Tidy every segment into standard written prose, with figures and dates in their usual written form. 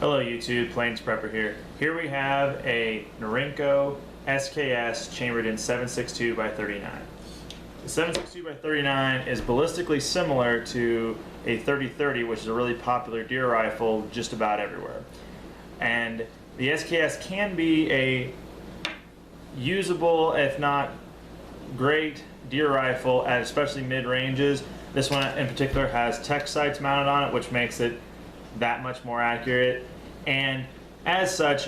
Hello YouTube, Plains Prepper here. Here we have a Norinco SKS chambered in 7.62 by 39. The 7.62 by 39 is ballistically similar to a 30-30, which is a really popular deer rifle just about everywhere. And the SKS can be a usable, if not great, deer rifle at especially mid-ranges. This one in particular has tech sights mounted on it, which makes it that much more accurate. And as such,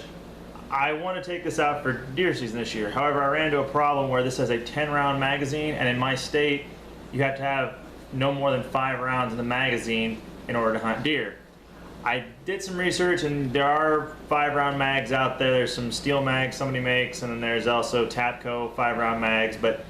I want to take this out for deer season this year. However, I ran into a problem where this has a 10-round magazine, and in my state, you have to have no more than 5 rounds in the magazine in order to hunt deer. I did some research, and there are 5-round mags out there. There's some steel mags somebody makes, and then there's also Tapco 5-round mags. But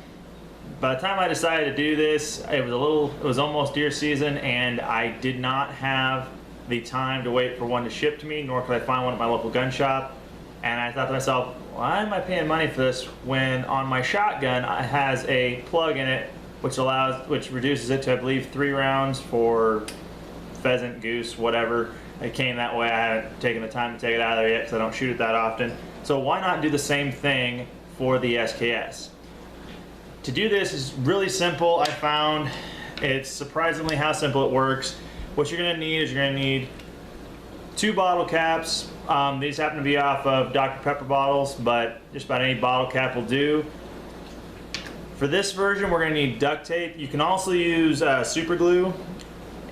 by the time I decided to do this, it was almost deer season, and I did not have the time to wait for one to ship to me, nor could I find one at my local gun shop. And I thought to myself, why am I paying money for this when on my shotgun it has a plug in it which reduces it to, I believe, 3 rounds for pheasant, goose, whatever. It came that way. I haven't taken the time to take it out of there yet because I don't shoot it that often. So why not do the same thing for the SKS? To do this is really simple. I found it's surprisingly how simple it works. What you're going to need is you're going to need 2 bottle caps. These happen to be off of Dr. Pepper bottles, but just about any bottle cap will do. For this version, we're going to need duct tape. You can also use super glue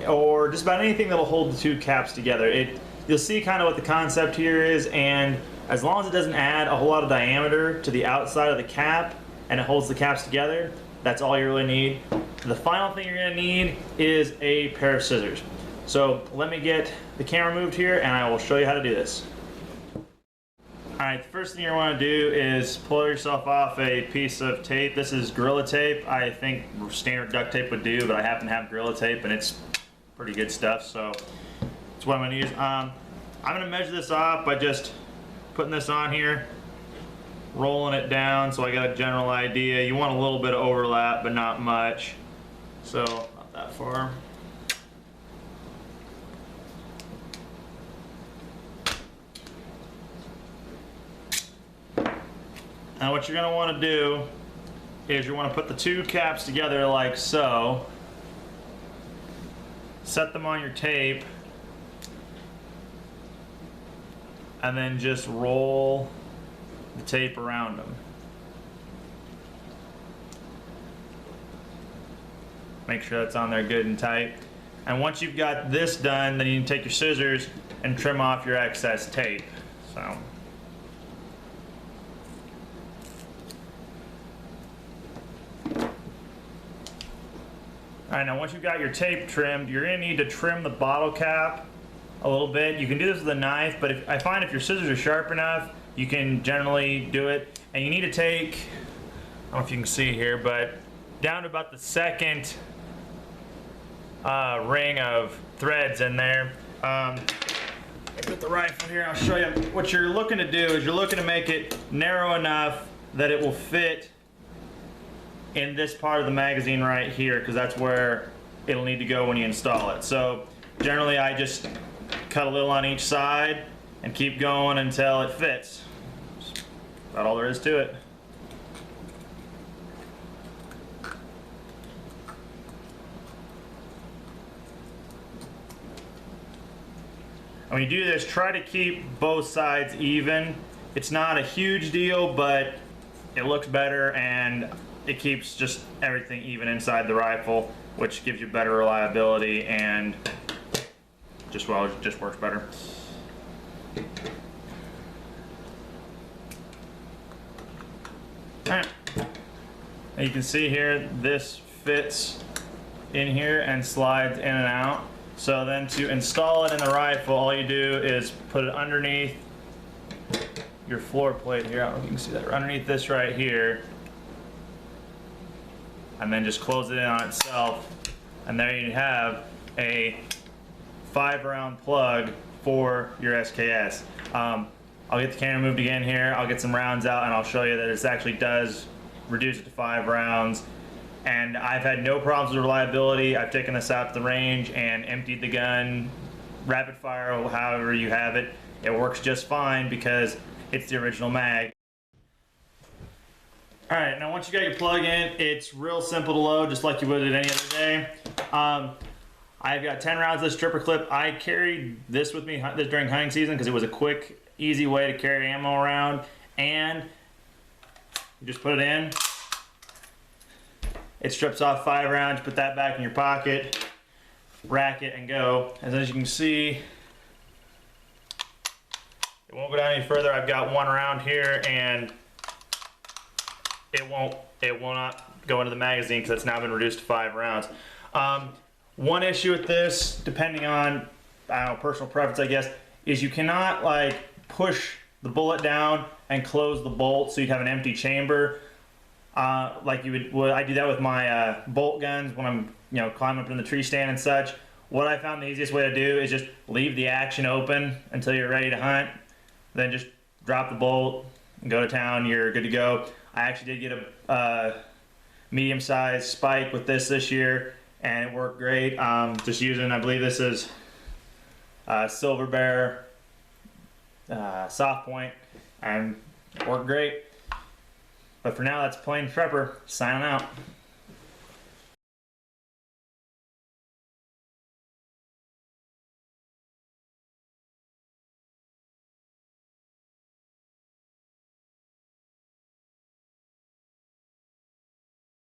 or just about anything that will hold the 2 caps together. You'll see kind of what the concept here is, and as long as it doesn't add a whole lot of diameter to the outside of the cap and it holds the caps together, that's all you really need. The final thing you're going to need is a pair of scissors. So let me get the camera moved here and I will show you how to do this. Alright, the first thing you want to do is pull yourself off a piece of tape. This is Gorilla Tape. I think standard duct tape would do, but I happen to have Gorilla Tape and it's pretty good stuff, so that's what I'm going to use. I'm going to measure this off by just putting this on here, rolling it down so I got a general idea. You want a little bit of overlap, but not much. So, not that far. Now what you're going to want to do is you want to put the 2 caps together like so. Set them on your tape. And then just roll the tape around them. Make sure that's on there good and tight. And once you've got this done, then you can take your scissors and trim off your excess tape. So. Alright, now once you've got your tape trimmed, you're going to need to trim the bottle cap a little bit. You can do this with a knife, but I find if your scissors are sharp enough, you can generally do it. And you need to take, I don't know if you can see here, but down to about the second ring of threads in there. With the rifle here, I'll show you. What you're looking to do is you're looking to make it narrow enough that it will fit in this part of the magazine right here, because that's where it'll need to go when you install it. So generally I just cut a little on each side and keep going until it fits. That's about all there is to it. When you do this, try to keep both sides even. It's not a huge deal, but it looks better and it keeps just everything even inside the rifle, which gives you better reliability and just works better. Alright. You can see here, this fits in here and slides in and out. So then to install it in the rifle, all you do is put it underneath your floor plate here. I don't know if you can see that. Underneath this right here. And then just close it in on itself. And there you have a 5-round plug for your SKS. I'll get the camera moved again here. I'll get some rounds out and I'll show you that it actually does reduce it to 5 rounds. And I've had no problems with reliability. I've taken this out to the range and emptied the gun rapid fire or however you have it, it works just fine because it's the original mag. Alright, now once you got your plug in, it's real simple to load, just like you would at any other day. I've got 10 rounds of this stripper clip. I carried this with me during hunting season because it was a quick, easy way to carry ammo around. And you just put it in. It strips off 5 rounds, put that back in your pocket, rack it, and go. And as you can see, it won't go down any further. I've got 1 round here, and it will not go into the magazine because it's now been reduced to 5 rounds. One issue with this, depending on, I don't know, personal preference, I guess, is you cannot like push the bullet down and close the bolt so you'd have an empty chamber. Like you would, I do that with my bolt guns when I'm, you know, climbing up in the tree stand and such. What I found the easiest way to do is just leave the action open until you're ready to hunt. Then just drop the bolt and go to town. You're good to go. I actually did get a medium-sized spike with this year, and it worked great. Just using, I believe this is Silver Bear soft point, and it worked great. But for now, that's Plain Prepper signing out.